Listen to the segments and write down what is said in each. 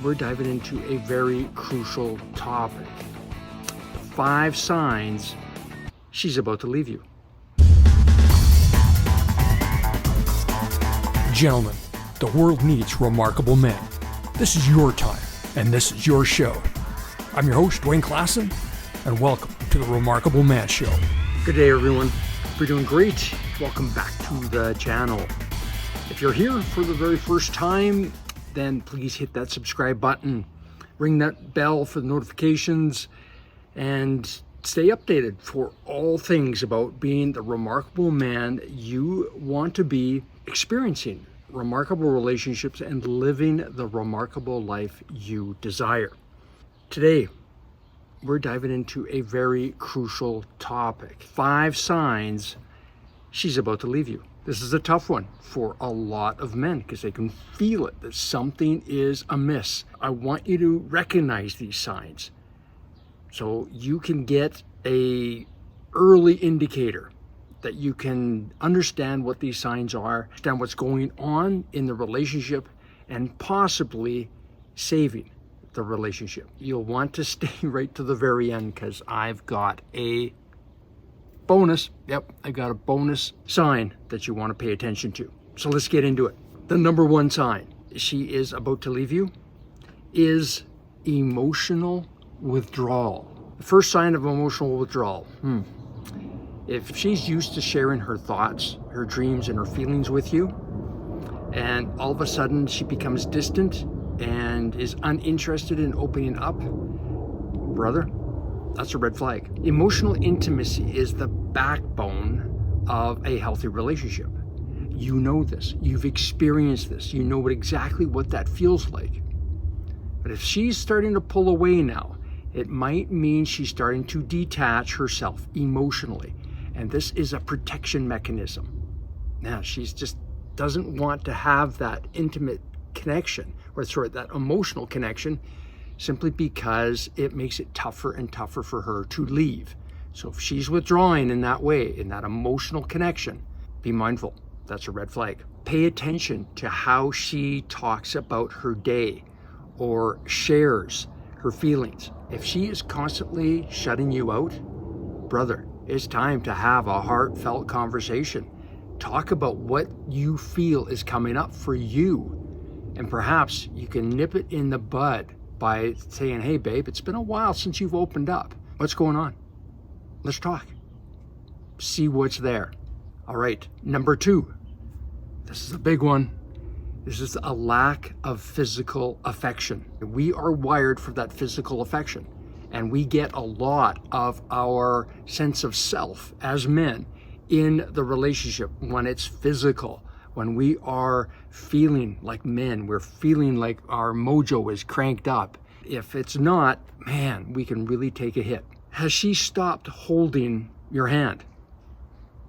we're diving into a very crucial topic. The 5 signs she's about to leave you. Gentlemen, the world needs remarkable men. This is your time, and this is your show. I'm your host, Dwayne Klassen, and welcome to the Remarkable Man Show. Good day, everyone. Hope you're doing great. Welcome back to the channel. If you're here for the very first time, then please hit that subscribe button, ring that bell for the notifications, and stay updated for all things about being the remarkable man you want to be, experiencing remarkable relationships, and living the remarkable life you desire. Today, we're diving into a very crucial topic. 5 signs she's about to leave you. This is a tough one for a lot of men because they can feel it, that something is amiss. I want you to recognize these signs so you can get a early indicator, that you can understand what these signs are, understand what's going on in the relationship, and possibly saving the relationship. You'll want to stay right to the very end because I've got a bonus. Yep, I got a bonus sign that you want to pay attention to. So let's get into it. The number 1 sign she is about to leave you is emotional withdrawal. The first sign of emotional withdrawal. If she's used to sharing her thoughts, her dreams, and her feelings with you, and all of a sudden she becomes distant and is uninterested in opening up, brother, that's a red flag. Emotional intimacy is the backbone of a healthy relationship. You know this. You've experienced this. You know exactly what that feels like. But if she's starting to pull away now, it might mean she's starting to detach herself emotionally. And this is a protection mechanism. Now, she's just doesn't want to have that intimate connection, or that emotional connection, simply because it makes it tougher and tougher for her to leave. So if she's withdrawing in that way, in that emotional connection, be mindful. That's a red flag. Pay attention to how she talks about her day or shares her feelings. If she is constantly shutting you out, brother, it's time to have a heartfelt conversation. Talk about what you feel is coming up for you. And perhaps you can nip it in the bud by saying, hey, babe, it's been a while since you've opened up. What's going on? Let's talk. See what's there. All right, number 2. This is a big one. This is a lack of physical affection. We are wired for that physical affection, and we get a lot of our sense of self as men in the relationship when it's physical. When we are feeling like men, we're feeling like our mojo is cranked up. If it's not, man, we can really take a hit. Has she stopped holding your hand,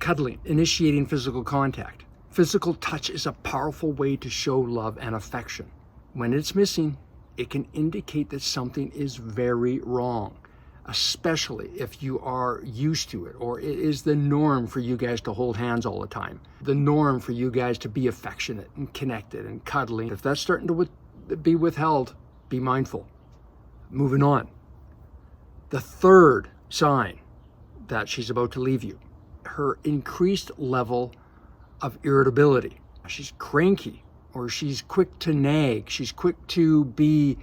cuddling, initiating physical contact? Physical touch is a powerful way to show love and affection. When it's missing, it can indicate that something is very wrong, especially if you are used to it, or it is the norm for you guys to hold hands all the time, the norm for you guys to be affectionate and connected and cuddling. If that's starting to be withheld, be mindful. Moving on. The 3rd sign that she's about to leave you, her increased level of irritability. She's cranky, or she's quick to nag. She's quick to be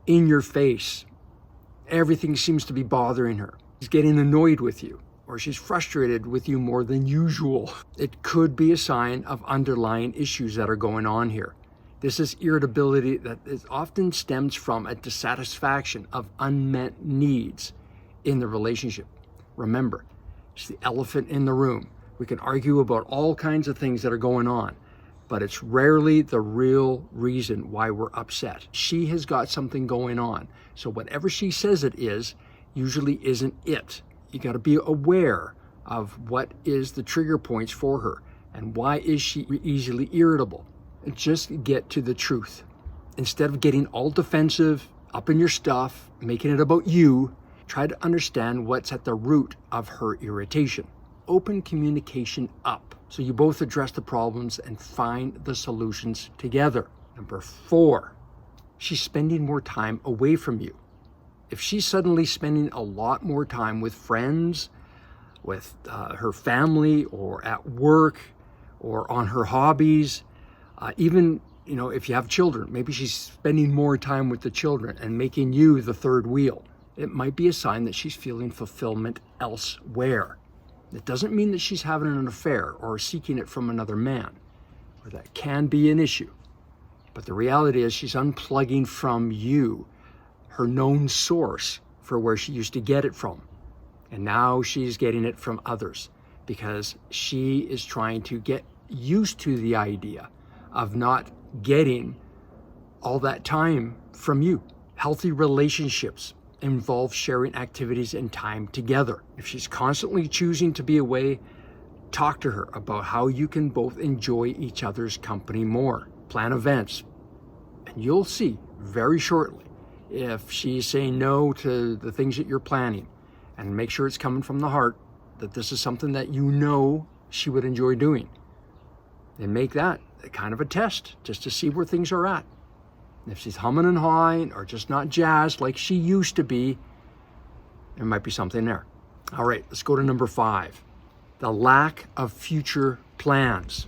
in your face. Everything seems to be bothering her. She's getting annoyed with you, or she's frustrated with you more than usual. It could be a sign of underlying issues that are going on here. This is irritability that often stems from a dissatisfaction of unmet needs in the relationship. Remember, it's the elephant in the room. We can argue about all kinds of things that are going on, but it's rarely the real reason why we're upset. She has got something going on. So whatever she says it is, usually isn't it. You got to be aware of what is the trigger points for her and why is she easily irritable. And just get to the truth. Instead of getting all defensive, up in your stuff, making it about you, try to understand what's at the root of her irritation. Open communication up so you both address the problems and find the solutions together. Number 4, she's spending more time away from you. If she's suddenly spending a lot more time with friends, with her family, or at work, or on her hobbies, even, if you have children, maybe she's spending more time with the children and making you the third wheel. It might be a sign that she's feeling fulfillment elsewhere. It doesn't mean that she's having an affair or seeking it from another man, or that can be an issue. But the reality is she's unplugging from you, her known source for where she used to get it from. And now she's getting it from others because she is trying to get used to the idea of not getting all that time from you. Healthy relationships involve sharing activities and time together. If she's constantly choosing to be away, talk to her about how you can both enjoy each other's company more. Plan events, and you'll see very shortly if she's saying no to the things that you're planning, and make sure it's coming from the heart, that this is something that she would enjoy doing. And make that a kind of a test just to see where things are at. If she's humming and hawing or just not jazzed like she used to be, there might be something there. All right, let's go to number 5. The lack of future plans.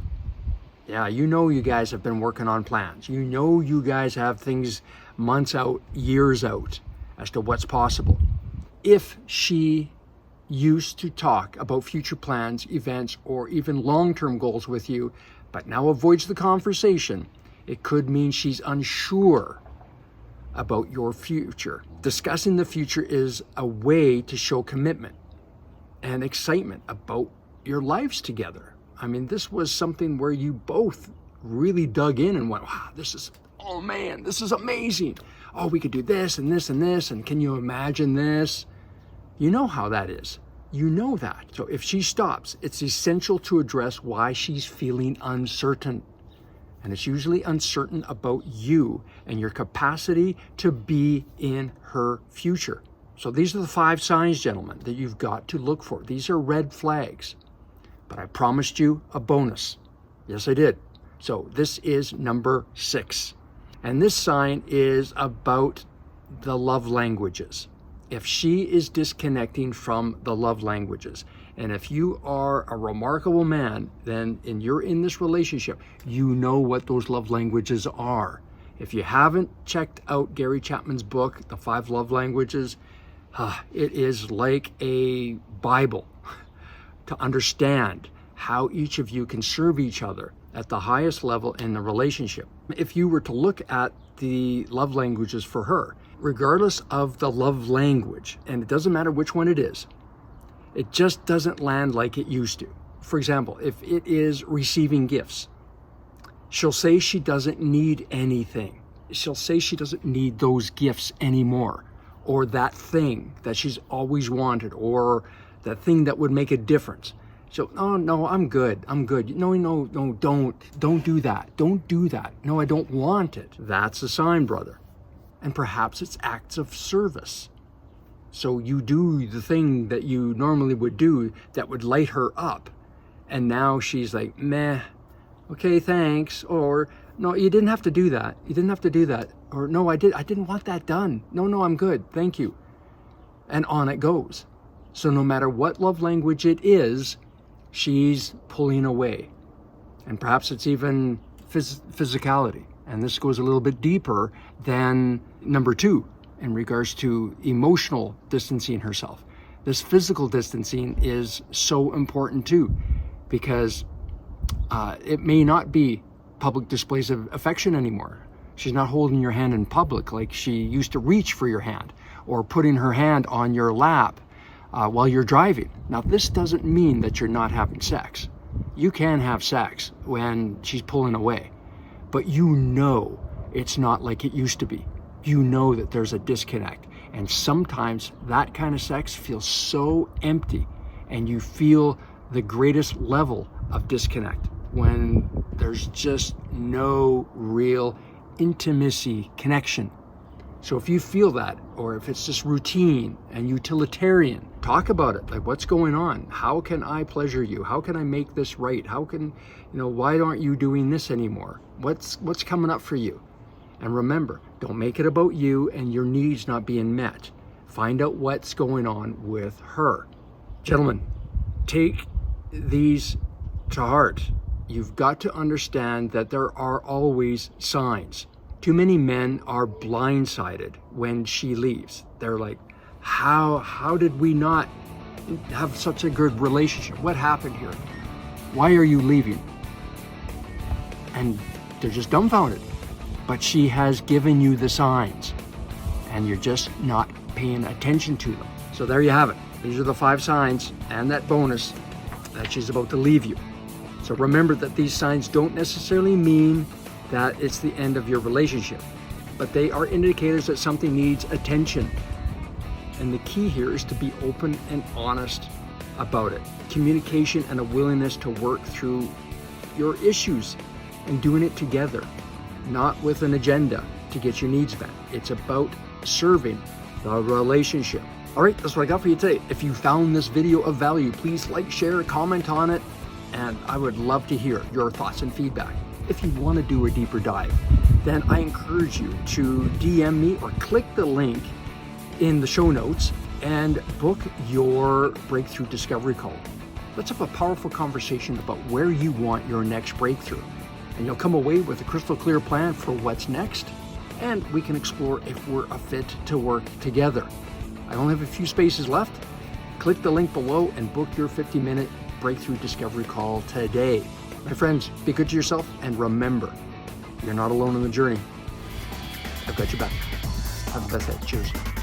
Yeah, you guys have been working on plans. You guys have things months out, years out as to what's possible. If she used to talk about future plans, events, or even long-term goals with you, but now avoids the conversation, it could mean she's unsure about your future. Discussing the future is a way to show commitment and excitement about your lives together. I mean, this was something where you both really dug in and went, wow, this is amazing. Oh, we could do this and this and this, and can you imagine this? You know how that is. You know that. So if she stops, it's essential to address why she's feeling uncertain. And it's usually uncertain about you and your capacity to be in her future. So these are the 5 signs, gentlemen, that you've got to look for. These are red flags. But I promised you a bonus. Yes, I did. So this is number 6. And this sign is about the love languages. If she is disconnecting from the love languages, and if you are a remarkable man, then and you're in this relationship, you know what those love languages are. If you haven't checked out Gary Chapman's book, The 5 Love Languages, it is like a Bible to understand how each of you can serve each other at the highest level in the relationship. If you were to look at the love languages for her, regardless of the love language, and it doesn't matter which one it is, it just doesn't land like it used to. For example, if it is receiving gifts, she'll say she doesn't need anything. She'll say she doesn't need those gifts anymore, or that thing that she's always wanted, or that thing that would make a difference. So, oh, no, I'm good. No, don't do that. Don't do that. No, I don't want it. That's a sign, brother. And perhaps it's acts of service. So you do the thing that you normally would do that would light her up. And now she's like, meh, okay, thanks. Or, no, you didn't have to do that. You didn't have to do that. Or, no, I didn't want that done. No, I'm good. Thank you. And on it goes. So no matter what love language it is, she's pulling away. And perhaps it's even physicality. And this goes a little bit deeper than number 2 in regards to emotional distancing herself. This physical distancing is so important too, because it may not be public displays of affection anymore. She's not holding your hand in public like she used to reach for your hand, or putting her hand on your lap while you're driving. Now, this doesn't mean that you're not having sex. You can have sex when she's pulling away, but you know it's not like it used to be. You know that there's a disconnect, and sometimes that kind of sex feels so empty, and you feel the greatest level of disconnect when there's just no real intimacy connection. So if you feel that, or if it's just routine and utilitarian, talk about it. Like, what's going on? How can I pleasure you? How can I make this right? How can, why aren't you doing this anymore? What's coming up for you? And remember, Don't make it about you and your needs not being met. Find out what's going on with her. Gentlemen, take these to heart. You've got to understand that there are always signs. Too many men are blindsided when she leaves. They're like, how did we not have such a good relationship? What happened here? Why are you leaving? And they're just dumbfounded. But she has given you the signs and you're just not paying attention to them. So there you have it. These are the 5 signs and that bonus that she's about to leave you. So remember that these signs don't necessarily mean that it's the end of your relationship, but they are indicators that something needs attention. And the key here is to be open and honest about it. Communication and a willingness to work through your issues and doing it together, not with an agenda to get your needs met. It's about serving the relationship. All right, that's what I got for you today. If you found this video of value, please like, share, comment on it, and I would love to hear your thoughts and feedback. If you want to do a deeper dive, then I encourage you to DM me or click the link in the show notes and book your breakthrough discovery call. Let's have a powerful conversation about where you want your next breakthrough. And you'll come away with a crystal clear plan for what's next, and we can explore if we're a fit to work together. I only have a few spaces left. Click the link below and book your 50-minute breakthrough discovery call today. My friends, be good to yourself, and remember, you're not alone in the journey. I've got your back. Have the best day. Cheers.